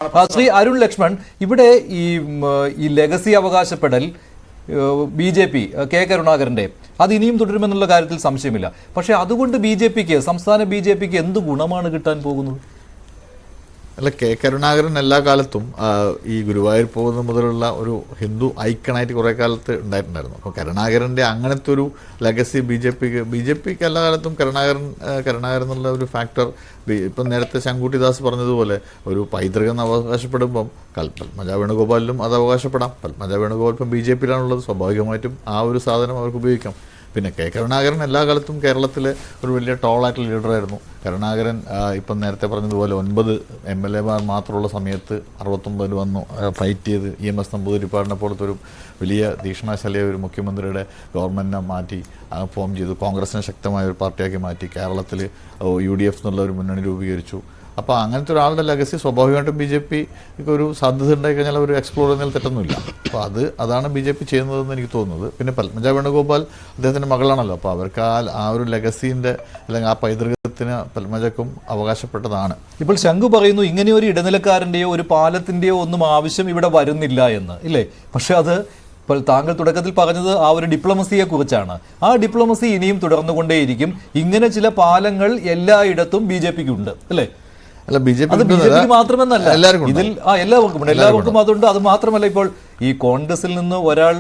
ശ്രീ അരുൺ ലക്ഷ്മൺ, ഇവിടെ ഈ legacy അവകാശപ്പെടൽ BJP K കരുണാകരന്റെ അത് ഇനിയും തുടരുമെന്നുള്ള കാര്യത്തിൽ സംശയമില്ല. പക്ഷേ അതുകൊണ്ട് സംസ്ഥാന BJPക്ക് എന്ത് ഗുണമാണ് കിട്ടാൻ പോകുന്നത്? അല്ല, കെ കരുണാകരൻ എല്ലാ കാലത്തും ഈ ഗുരുവായൂർ പോകുന്നത് മുതലുള്ള ഒരു ഹിന്ദു ഐക്കണായിട്ട് കുറേ കാലത്ത് ഉണ്ടായിട്ടുണ്ടായിരുന്നു. അപ്പോൾ കരുണാകരൻ്റെ അങ്ങനത്തെ ഒരു ലെഗസി ബി ജെ പിക്ക് എല്ലാ കാലത്തും കരുണാകരൻ എന്നുള്ള ഒരു ഫാക്ടർ, ഇപ്പം നേരത്തെ ശങ്കുട്ടിദാസ് പറഞ്ഞതുപോലെ ഒരു പൈതൃകം അവകാശപ്പെടുമ്പം പത്മജ വേണുഗോപാലിലും അത് അവകാശപ്പെടാം. പത്മജ വേണുഗോപാൽ ഇപ്പം BJPയിലാണുള്ളത്, സ്വാഭാവികമായിട്ടും ആ ഒരു സാധനം അവർക്ക് ഉപയോഗിക്കാം. പിന്നെ കെ കരുണാകരൻ എല്ലാ കാലത്തും കേരളത്തിലെ ഒരു വലിയ ടോളായിട്ടുള്ള ലീഡറായിരുന്നു. കരുണാകരൻ ഇപ്പം നേരത്തെ പറഞ്ഞതുപോലെ 9 MLA മാത്രമുള്ള സമയത്ത് 69 വന്നു ഫൈറ്റ് ചെയ്ത് EMS നമ്പൂതിരിപ്പാടിനെ പോലത്തെ ഒരു വലിയ തീക്ഷ്ണശാലിയ ഒരു മുഖ്യമന്ത്രിയുടെ ഗവൺമെൻറ്റിനെ മാറ്റി ഫോം ചെയ്തു. കോൺഗ്രസിനെ ശക്തമായ ഒരു പാർട്ടിയാക്കി മാറ്റി. കേരളത്തിൽ UDF എന്നുള്ള ഒരു മുന്നണി രൂപീകരിച്ചു. അപ്പോൾ അങ്ങനത്തെ ഒരാളുടെ ലെഗസി സ്വാഭാവികമായിട്ടും BJPക്ക് ഒരു സാധ്യത ഉണ്ടായി കഴിഞ്ഞാൽ ഒരു എക്സ്പ്ലോർ ചെയ്യുന്നതിൽ തെറ്റൊന്നുമില്ല. അപ്പോൾ അതാണ് BJP ചെയ്യുന്നതെന്ന് എനിക്ക് തോന്നുന്നത്. പിന്നെ പത്മജ വേണുഗോപാൽ അദ്ദേഹത്തിൻ്റെ മകളാണല്ലോ, അപ്പോൾ അവർക്ക് ആ ഒരു ലെഗസീൻ്റെ അല്ലെങ്കിൽ ആ പൈതൃകത്തിന് പത്മജക്കും അവകാശപ്പെട്ടതാണ്. ഇപ്പോൾ ശംഖു പറയുന്നു ഇങ്ങനെ ഒരു ഇടനിലക്കാരൻ്റെയോ ഒരു പാലത്തിൻ്റെയോ ഒന്നും ആവശ്യം ഇവിടെ വരുന്നില്ല എന്ന്, ഇല്ലേ? പക്ഷെ അത് താങ്കൾ തുടക്കത്തിൽ പറഞ്ഞത് ആ ഒരു ഡിപ്ലോമസിയെ കുറിച്ചാണ്. ആ ഡിപ്ലോമസി ഇനിയും തുടർന്നുകൊണ്ടേയിരിക്കും. ഇങ്ങനെ ചില പാലങ്ങൾ എല്ലായിടത്തും BJPക്ക് ഉണ്ട്, അല്ലേ? അല്ല, BJP മാത്രമെന്നല്ല, ഇതിൽ എല്ലാവർക്കും അതുണ്ട്. അത് മാത്രമല്ല, ഇപ്പോൾ ഈ കോൺഗ്രസിൽ നിന്ന് ഒരാൾ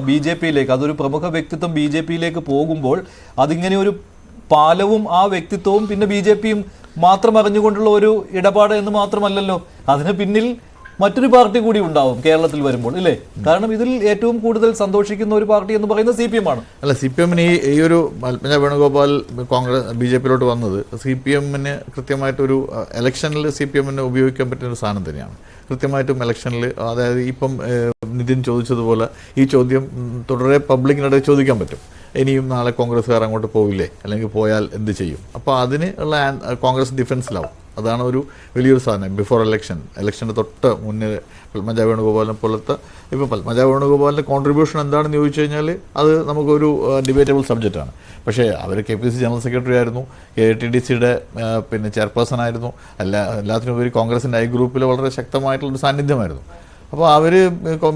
BJPയിലേക്ക്, അതൊരു പ്രമുഖ വ്യക്തിത്വം BJPയിലേക്ക് പോകുമ്പോൾ അതിങ്ങനെ ഒരു പാലവും ആ വ്യക്തിത്വവും പിന്നെ BJPയും മാത്രം അറിഞ്ഞുകൊണ്ടുള്ള ഒരു ഇടപാട് എന്ന് മാത്രമല്ലല്ലോ, അതിന് പിന്നിൽ മറ്റൊരു പാർട്ടി കൂടി ഉണ്ടാവും കേരളത്തിൽ വരുമ്പോൾ, ഇല്ലേ? കാരണം ഇതിൽ ഏറ്റവും കൂടുതൽ സന്തോഷിക്കുന്ന ഒരു പാർട്ടി എന്ന് പറയുന്നത് CPM ആണ്. അല്ല, CPMന് ഈ ഒരു പത്മജ വേണുഗോപാൽ BJPയിലോട്ട് വന്നത് CPMന് കൃത്യമായിട്ടൊരു ഇലക്ഷനിൽ CPMന് ഉപയോഗിക്കാൻ പറ്റുന്ന ഒരു സാധനം തന്നെയാണ്. കൃത്യമായിട്ടും ഇലക്ഷനിൽ, അതായത് ഇപ്പം നിതിൻ ചോദിച്ചതുപോലെ ഈ ചോദ്യം തുടരെ പബ്ലിക്കിനിടെ ചോദിക്കാൻ പറ്റും. ഇനിയും നാളെ കോൺഗ്രസ്സുകാർ അങ്ങോട്ട് പോവില്ലേ, അല്ലെങ്കിൽ പോയാൽ എന്ത് ചെയ്യും? അപ്പോൾ അതിന് ഉള്ള കോൺഗ്രസ് ഡിഫൻസിലാവും. അതാണ് ഒരു വലിയൊരു സാധനം. ബിഫോർ ഇലക്ഷൻ്റെ തൊട്ട് മുന്നേ പത്മജ വേണുഗോപാലിനെ പോലത്തെ, ഇപ്പോൾ പത്മജ വേണുഗോപാലിൻ്റെ കോൺട്രിബ്യൂഷൻ എന്താണെന്ന് ചോദിച്ചു കഴിഞ്ഞാൽ അത് നമുക്കൊരു ഡിബേറ്റബിൾ സബ്ജക്റ്റാണ്. പക്ഷേ അവർ KPCC ജനറൽ സെക്രട്ടറി ആയിരുന്നു, ATDCയുടെ പിന്നെ ചെയർപേഴ്സൺ ആയിരുന്നു, എല്ലാത്തിനുപരി കോൺഗ്രസിൻ്റെ ഗ്രൂപ്പിൽ വളരെ ശക്തമായിട്ടുള്ളൊരു സാന്നിധ്യമായിരുന്നു. അപ്പോൾ അവർ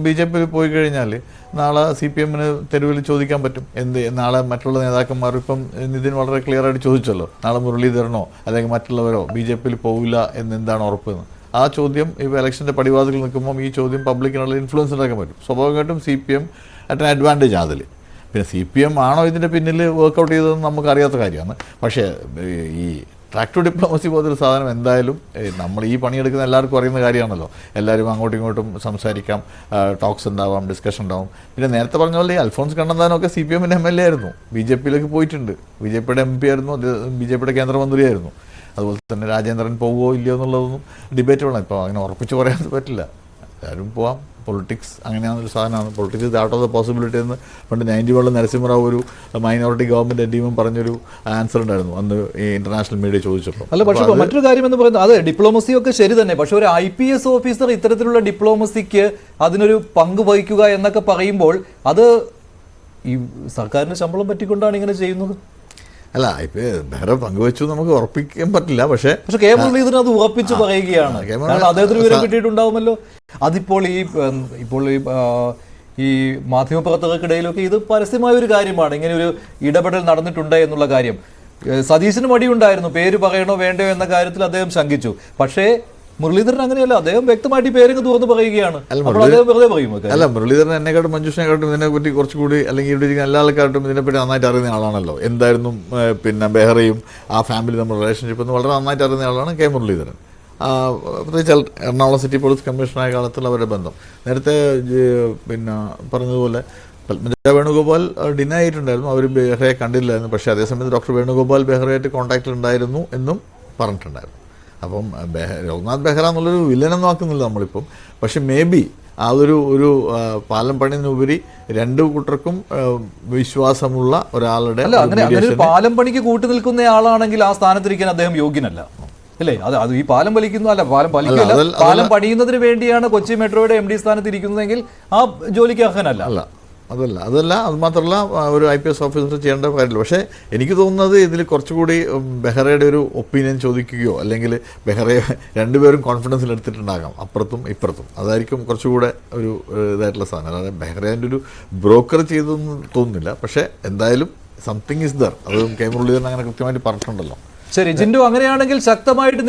BJPയിൽ പോയി കഴിഞ്ഞാൽ നാളെ CPMന് തെരുവിൽ ചോദിക്കാൻ പറ്റും. നാളെ മറ്റുള്ള നേതാക്കന്മാർ, ഇപ്പം നിതിൻ വളരെ ക്ലിയർ ആയിട്ട് ചോദിച്ചല്ലോ, നാളെ മുരളീധരനോ അല്ലെങ്കിൽ മറ്റുള്ളവരോ BJPയിൽ പോവില്ല എന്താണ് ഉറപ്പെന്ന്. ആ ചോദ്യം ഇപ്പോൾ ഇലക്ഷൻ്റെ പടിവാതിൽ നിൽക്കുമ്പം ഈ ചോദ്യം പബ്ലിക്കിനുള്ള ഇൻഫ്ലുവൻസ് ഉണ്ടാക്കാൻ പറ്റും. സ്വാഭാവികമായിട്ടും CPM അറ്റ് ആൻ അഡ്വാൻറ്റേജ് അതിൽ. പിന്നെ CPM ആണോ ഇതിൻ്റെ പിന്നിൽ വർക്കൗട്ട് ചെയ്തതെന്ന് നമുക്കറിയാത്ത കാര്യമാണ്. പക്ഷേ ഈ ട്രാക്ക് ടു ഡിപ്ലോമസി പോലൊരു സാധനം എന്തായാലും നമ്മൾ ഈ പണിയെടുക്കുന്ന എല്ലാവർക്കും അറിയുന്ന കാര്യമാണല്ലോ. എല്ലാവരും അങ്ങോട്ടും ഇങ്ങോട്ടും സംസാരിക്കാം, ടോക്സ് ഉണ്ടാവാം, ഡിസ്കഷൻ ഉണ്ടാവും. പിന്നെ നേരത്തെ പറഞ്ഞ പോലെ ഈ അൽഫോൺസ് കണ്ണന്താനമൊക്കെ CPMൻ്റെ MLA ആയിരുന്നു, BJPയിലേക്ക് പോയിട്ടുണ്ട്, BJPയുടെ MP ആയിരുന്നു, BJPയുടെ കേന്ദ്രമന്ത്രിയായിരുന്നു. അതുപോലെ തന്നെ രാജേന്ദ്രൻ പോവുമോ ഇല്ലയോ എന്നുള്ളതൊന്നും ഡിബേറ്റബിളാണ്. ഇപ്പോൾ അങ്ങനെ ഉറപ്പിച്ച് പറയാൻ പറ്റില്ല, എല്ലാവരും പോവാം. പൊളിറ്റിക്സ് അങ്ങനെയാണൊരു സാധനമാണ്. പൊളിറ്റിക്സ് ഇത് ഔട്ട് ഓഫ് ദ പോസിബിലിറ്റി എന്ന് പണ്ട് 91 നരസിംഹറാവു ഒരു മൈനോറിറ്റി ഗവൺമെൻറ് ടീമും പറഞ്ഞൊരു ആൻസർ ഉണ്ടായിരുന്നു അന്ന് ഈ ഇന്റർനാഷണൽ മീഡിയ ചോദിച്ചപ്പോൾ. അല്ല, പക്ഷേ മറ്റൊരു കാര്യം എന്ന് പറയുന്നത്, അതെ, ഡിപ്ലോമസിയൊക്കെ ശരി തന്നെ. പക്ഷെ ഒരു IPS ഓഫീസർ ഇത്തരത്തിലുള്ള ഡിപ്ലോമസിക്ക് അതിനൊരു പങ്ക് വഹിക്കുക എന്നൊക്കെ പറയുമ്പോൾ അത് ഈ സർക്കാരിന് ശമ്പളം പറ്റിക്കൊണ്ടാണ് ഇങ്ങനെ ചെയ്യുന്നത്. അല്ല, ഇപ്പം വേറെ പങ്കുവെച്ചു നമുക്ക് ഉറപ്പിക്കാൻ പറ്റില്ല. പക്ഷേ കെ മുരളീധരൻ അത് ഉറപ്പിച്ച് പറയുകയാണ്. അദ്ദേഹത്തിന് വിവരം കിട്ടിയിട്ടുണ്ടാവുമല്ലോ. അതിപ്പോൾ ഈ മാധ്യമപ്രവർത്തകർക്കിടയിലൊക്കെ ഇത് പരസ്യമായ ഒരു കാര്യമാണ്, ഇങ്ങനെ ഒരു ഇടപെടൽ നടന്നിട്ടുണ്ട് എന്നുള്ള കാര്യം. സതീശന് മടിയുണ്ടായിരുന്നു, പേര് പറയണോ വേണ്ടയോ എന്ന കാര്യത്തിൽ അദ്ദേഹം ശങ്കിച്ചു. പക്ഷേ മുരളീധരൻ അങ്ങനെയല്ല, അദ്ദേഹം വ്യക്തമായിട്ട് പേരങ്ങ് തുറന്ന് പറയുകയാണ്. അല്ല, മുരളീധരൻ എന്നെക്കാട്ടും മഞ്ജുഷിനെക്കാട്ടും ഇതിനെപ്പറ്റി കുറച്ചുകൂടി, അല്ലെങ്കിൽ ഇവിടെ ഇരിക്കുന്ന എല്ലാ ആൾക്കാർക്കും ഇതിനെപ്പറ്റി നന്നായിട്ട് അറിയുന്ന ആളാണല്ലോ. എന്തായിരുന്നു പിന്നെ ബെഹ്റയും ആ ഫാമിലി നമ്മുടെ റിലേഷൻഷിപ്പ് എന്ന് വളരെ നന്നായിട്ട് അറിയുന്ന ആളാണ് കെ മുരളീധരൻ. പ്രത്യേകിച്ച് എറണാകുളം സിറ്റി പോലീസ് കമ്മീഷണറായ കാലത്തുള്ള അവരുടെ ബന്ധം. നേരത്തെ പിന്നെ പറഞ്ഞതുപോലെ പത്മജ വേണുഗോപാൽ ഡിനൈ ആയിട്ടുണ്ടായിരുന്നു, അവർ ബെഹ്റയെ കണ്ടില്ലായിരുന്നു. പക്ഷേ അതേസമയത്ത് ഡോക്ടർ വേണുഗോപാൽ ബെഹ്റയായിട്ട് കോൺടാക്റ്റിലുണ്ടായിരുന്നു എന്നും പറഞ്ഞിട്ടുണ്ടായിരുന്നു. അപ്പം രഘുനാഥ് ബെഹ്റ എന്നുള്ളൊരു വില്ലനൊന്നും ആക്കുന്നില്ല നമ്മളിപ്പം. പക്ഷെ മേ ബി ആ ഒരു പാലം പണിതിനുപരി രണ്ടു കൂട്ടർക്കും വിശ്വാസമുള്ള ഒരാളുടെ, പാലം പണിക്ക് കൂട്ടു നിൽക്കുന്ന ആളാണെങ്കിൽ ആ സ്ഥാനത്തിരിക്കാൻ അദ്ദേഹം യോഗ്യനല്ല, അല്ലേ? അത് ഈ പാലം വലിക്കുന്നു, അല്ല പാലം വലിക്കില്ല, പാലം പണിയുന്നതിന് വേണ്ടിയാണ് കൊച്ചി മെട്രോയുടെ MD സ്ഥാനത്ത് ഇരിക്കുന്നതെങ്കിൽ ആ ജോലിക്ക് അർഹനല്ല. അതല്ല അത് മാത്രമല്ല ഒരു IPS ഓഫീസർ ചെയ്യേണ്ട കാര്യമില്ല. പക്ഷേ എനിക്ക് തോന്നുന്നത് ഇതിൽ കുറച്ചുകൂടി ബെഹ്റയുടെ ഒരു ഒപ്പീനിയൻ ചോദിക്കുകയോ അല്ലെങ്കിൽ ബെഹ്റയെ രണ്ടുപേരും കോൺഫിഡൻസിൽ എടുത്തിട്ടുണ്ടാകാം, അപ്പുറത്തും ഇപ്പുറത്തും. അതായിരിക്കും കുറച്ചുകൂടെ ഒരു ഇതായിട്ടുള്ള സാധനം. അതായത് ബെഹ്റയുടെ ഒരു ബ്രോക്കർ ചെയ്തൊന്നും തോന്നുന്നില്ല. പക്ഷേ എന്തായാലും സംതിങ് ഇസ് ദർ. അത് കെ മുരളീധരൻ അങ്ങനെ കൃത്യമായിട്ട് പറഞ്ഞിട്ടുണ്ടല്ലോ. ശരി ജിൻഡു, അങ്ങനെയാണെങ്കിൽ ശക്തമായിട്ട്